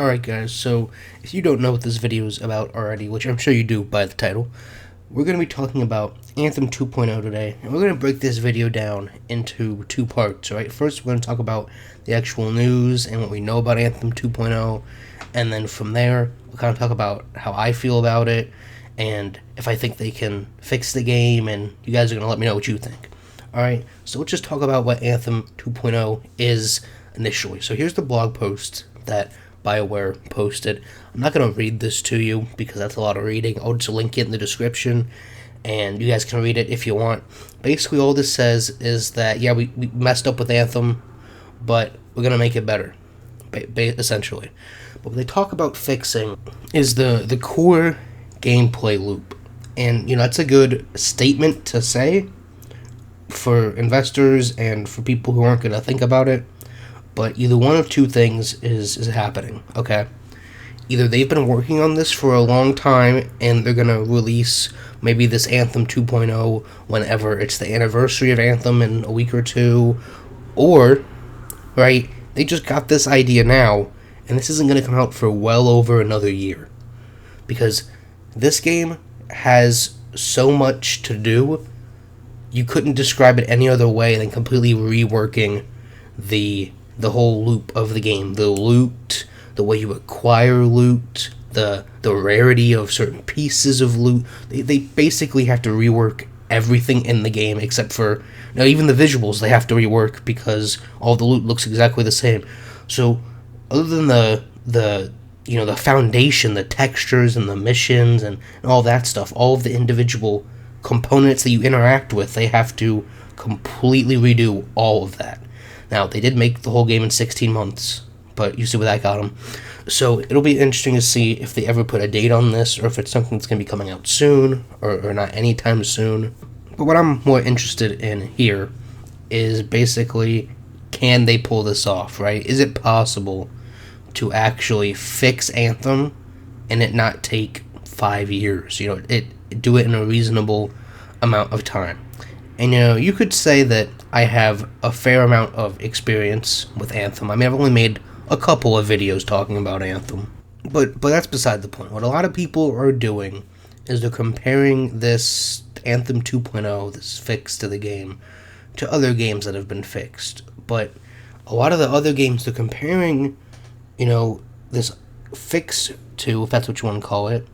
Alright guys, so if you don't know what this video is about already, which I'm sure you do by the title, we're going to be talking about Anthem 2.0 today, and we're going to break this video down into two parts, right? First, we're going to talk about the actual news and what we know about Anthem 2.0, and then from there, we'll kind of talk about how I feel about it, and if I think they can fix the game, and you guys are going to let me know what you think. Alright, so let's just talk about what Anthem 2.0 is initially. So here's the blog post that BioWare posted. I'm not going to read this to you because that's a lot of reading. I'll just link it in the description and you guys can read it if you want. Basically all this says is that, yeah, we messed up with Anthem, but we're going to make it better, essentially. But what they talk about fixing is the core gameplay loop. And, you know, that's a good statement to say for investors and for people who aren't going to think about it. But either one of two things is happening, okay? Either they've been working on this for a long time and they're going to release maybe this Anthem 2.0 whenever it's the anniversary of Anthem in a week or two, or, right, they just got this idea now and this isn't going to come out for well over another year. Because this game has so much to do, you couldn't describe it any other way than completely reworking the whole loop of the game. The loot, the way you acquire loot, the rarity of certain pieces of loot. They basically have to rework everything in the game except for, now even the visuals they have to rework because all the loot looks exactly the same. So other than the foundation, the textures and the missions and all that stuff, all of the individual components that you interact with, they have to completely redo all of that. Now, they did make the whole game in 16 months, but you see where that got them. So, it'll be interesting to see if they ever put a date on this, or if it's something that's going to be coming out soon, or not anytime soon. But what I'm more interested in here is basically, can they pull this off, right? Is it possible to actually fix Anthem and it not take 5 years? You know, do it in a reasonable amount of time. And, you know, you could say that I have a fair amount of experience with Anthem. I mean, I've only made a couple of videos talking about Anthem. But that's beside the point. What a lot of people are doing is they're comparing this Anthem 2.0, this fix to the game, to other games that have been fixed. But a lot of the other games they're comparing, you know, this fix to, if that's what you want to call it,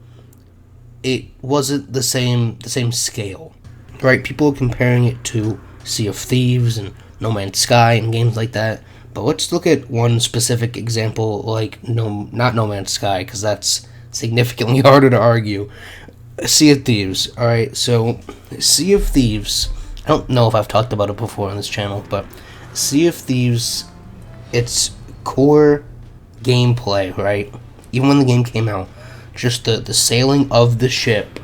it wasn't the same scale. Right, people are comparing it to Sea of Thieves and No Man's Sky and games like that. But let's look at one specific example, like not No Man's Sky, because that's significantly harder to argue. Sea of Thieves. Alright, so Sea of Thieves, I don't know if I've talked about it before on this channel, but Sea of Thieves, its core gameplay, right, even when the game came out, just the sailing of the ship,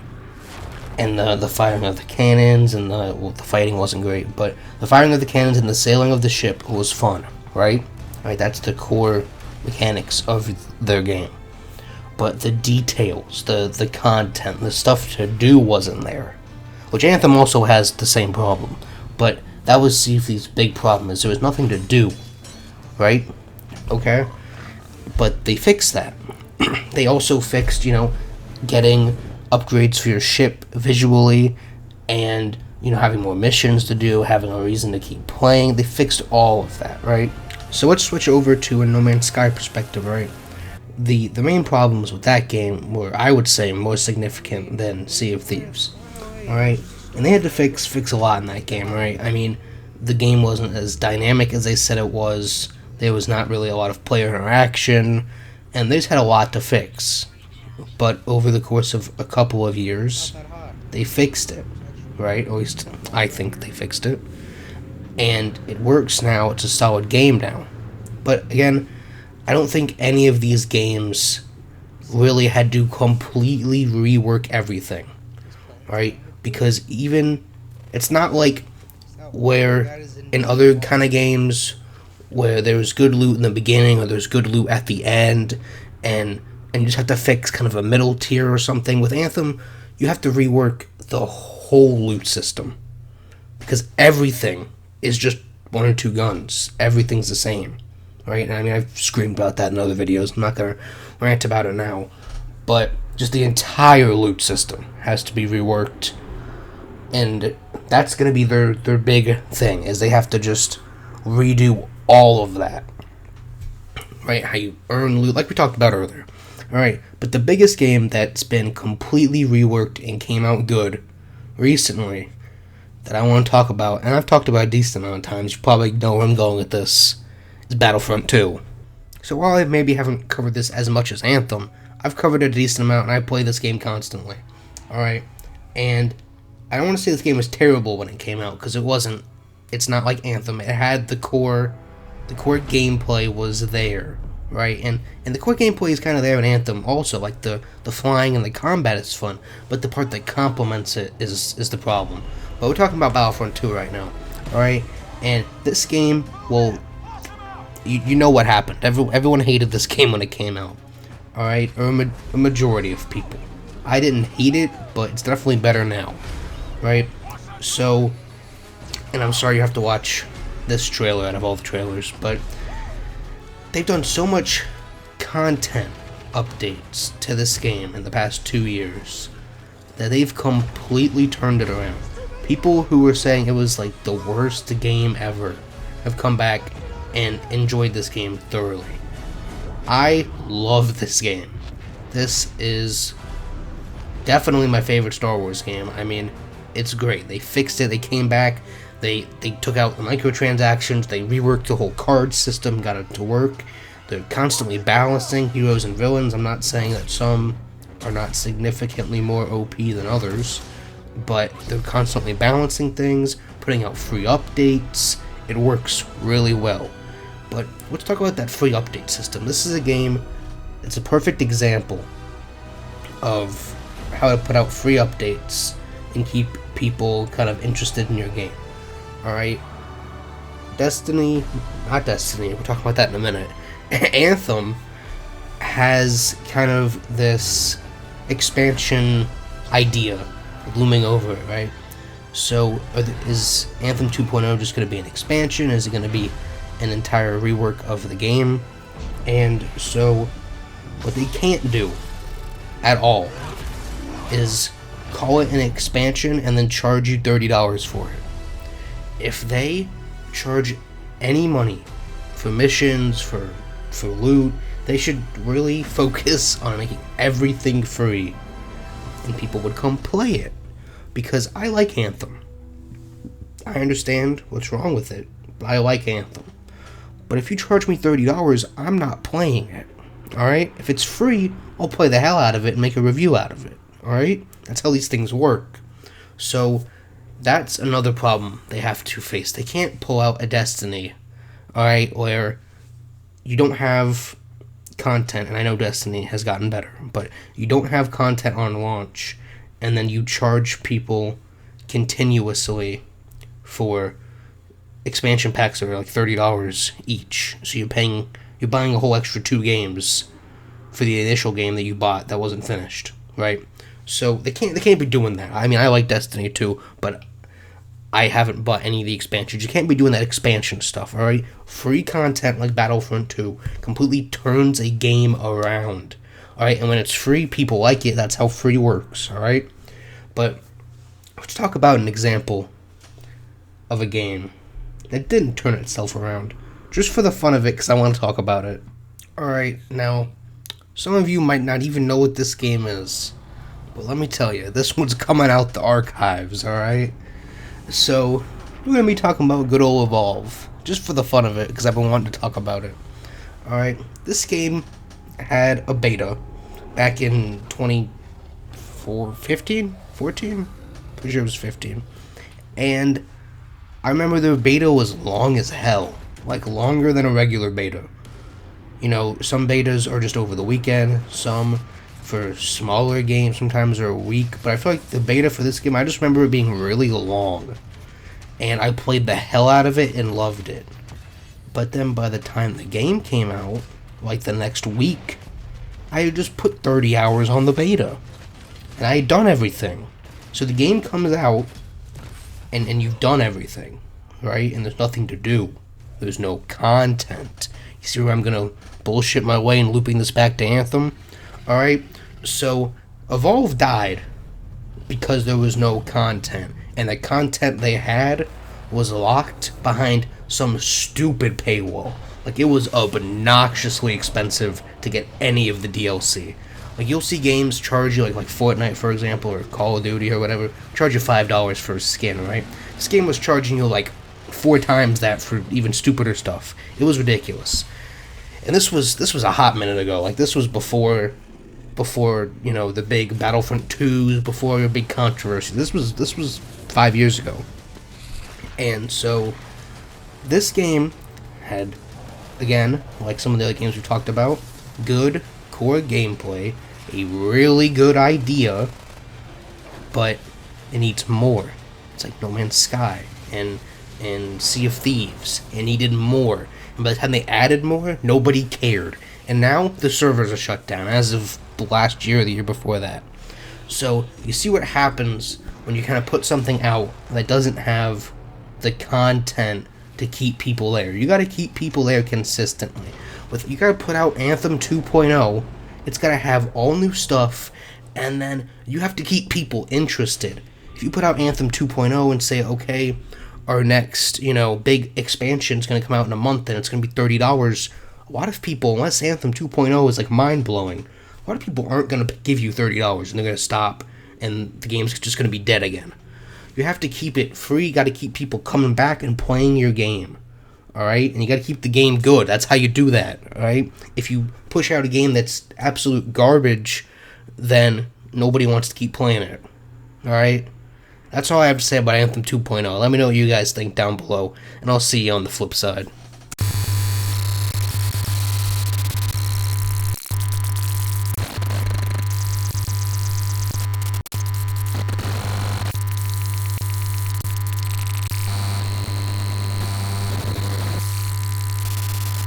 and the firing of the cannons, and the fighting wasn't great, but the firing of the cannons and the sailing of the ship was fun, right? Right, that's the core mechanics of their game. But the details, the content, the stuff to do wasn't there. Which Anthem also has the same problem. But that was Sea of Thieves' big problem, is there was nothing to do, right? Okay? But they fixed that. They also fixed, you know, getting upgrades for your ship visually, and, you know, having more missions to do, having a reason to keep playing. They fixed all of that, right? So let's switch over to a No Man's Sky perspective, right? The main problems with that game were, I would say, more significant than Sea of Thieves, alright? And they had to fix a lot in that game, right? I mean, the game wasn't as dynamic as they said it was. There was not really a lot of player interaction, and they just had a lot to fix. But over the course of a couple of years, they fixed it, right? At least I think they fixed it. And it works now. It's a solid game now. But again, I don't think any of these games really had to completely rework everything, right? Because even, it's not like where in other kind of games where there's good loot in the beginning or there's good loot at the end, and you just have to fix kind of a middle tier or something. With Anthem, you have to rework the whole loot system. Because everything is just one or two guns. Everything's the same. right? And I mean, I've screamed about that in other videos. I'm not gonna rant about it now, but just the entire loot system has to be reworked, and that's gonna be their big thing, is they have to just redo all of that, right? How you earn loot, like we talked about earlier. All right, but the biggest game that's been completely reworked and came out good recently that I want to talk about, and I've talked about a decent amount of times, you probably know where I'm going with this, is Battlefront 2. So while I maybe haven't covered this as much as Anthem, I've covered it a decent amount, and I play this game constantly. Alright, and I don't want to say this game was terrible when it came out, because it wasn't. It's not like Anthem. It had the core gameplay was there, right? And the core gameplay is kind of there in Anthem also, like the flying and the combat is fun, but the part that complements it is the problem. But we're talking about Battlefront 2 right now, alright? And this game, well, you know what happened. Everyone hated this game when it came out, alright? Or a majority of people. I didn't hate it, but it's definitely better now, right? So, and I'm sorry you have to watch this trailer out of all the trailers, but they've done so much content updates to this game in the past 2 years that they've completely turned it around. People who were saying it was like the worst game ever have come back and enjoyed this game thoroughly. I love this game. This is definitely my favorite Star Wars game. I mean, it's great. They fixed it. They came back. They took out the microtransactions. They reworked the whole card system, got it to work. They're constantly balancing heroes and villains. I'm not saying that some are not significantly more OP than others, but they're constantly balancing things, putting out free updates. It works really well. But let's talk about that free update system. This is a game, it's a perfect example of how to put out free updates and keep people kind of interested in your game. Alright? Not Destiny, we'll talk about that in a minute. Anthem has kind of this expansion idea looming over it, right? So, is Anthem 2.0 just going to be an expansion? Is it going to be an entire rework of the game? And so, what they can't do at all is call it an expansion and then charge you $30 for it. If they charge any money for missions, for loot, they should really focus on making everything free, and people would come play it. Because I like Anthem. I understand what's wrong with it, but I like Anthem. But if you charge me $30, I'm not playing it. Alright? If it's free, I'll play the hell out of it and make a review out of it. Alright? That's how these things work. So, that's another problem they have to face. They can't pull out a Destiny, alright, where you don't have content, and I know Destiny has gotten better, but you don't have content on launch, and then you charge people continuously for expansion packs that are like $30 each. So you're buying a whole extra 2 games for the initial game that you bought that wasn't finished, right? So they can't be doing that. I mean, I like Destiny 2, but I haven't bought any of the expansions. You can't be doing that expansion stuff, alright? Free content like Battlefront 2 completely turns a game around, alright? And when it's free, people like it. That's how free works, alright? But let's talk about an example of a game that didn't turn itself around. Just for the fun of it, because I want to talk about it. Alright, now, some of you might not even know what this game is. But let me tell you, this one's coming out the archives, alright? So, we're going to be talking about good old Evolve, just for the fun of it, because I've been wanting to talk about it. Alright, this game had a beta back in 2015? 14? Pretty sure it was 15. And I remember the beta was long as hell. Like, longer than a regular beta. You know, some betas are just over the weekend, some for smaller games sometimes are a week, but I feel like the beta for this game, I just remember it being really long, and I played the hell out of it and loved it. But then by the time the game came out, like the next week, I had just put 30 hours on the beta, and I had done everything. So the game comes out, and you've done everything, right? And there's nothing to do. There's no content. You see where I'm gonna bullshit my way and looping this back to Anthem? Alright, so Evolve died because there was no content, and the content they had was locked behind some stupid paywall. Like, it was obnoxiously expensive to get any of the DLC. Like, you'll see games charge you, like Fortnite, for example, or Call of Duty or whatever, charge you $5 for a skin, right? This game was charging you, like, 4 times that for even stupider stuff. It was ridiculous. And this was a hot minute ago. Like, this was before, you know, the big Battlefront 2s, before a big controversy. This was 5 years ago. And so, this game had, again, like some of the other games we talked about, good core gameplay, a really good idea, but it needs more. It's like No Man's Sky and Sea of Thieves. It needed more. And by the time they added more, nobody cared. And now the servers are shut down as of last year or the year before that. So you see what happens when you kind of put something out that doesn't have the content to keep people there. You got to keep people there consistently. You got to put out Anthem 2.0. It's got to have all new stuff, and then you have to keep people interested. If you put out Anthem 2.0 and say, okay, our next, you know, big expansion is going to come out in a month and it's going to be $30, a lot of people, unless Anthem 2.0 is like mind-blowing, a lot of people aren't going to give you $30 and they're going to stop and the game's just going to be dead again. You have to keep it free. You got to keep people coming back and playing your game. Alright? And you got to keep the game good. That's how you do that. Alright? If you push out a game that's absolute garbage, then nobody wants to keep playing it. Alright? That's all I have to say about Anthem 2.0. Let me know what you guys think down below, and I'll see you on the flip side.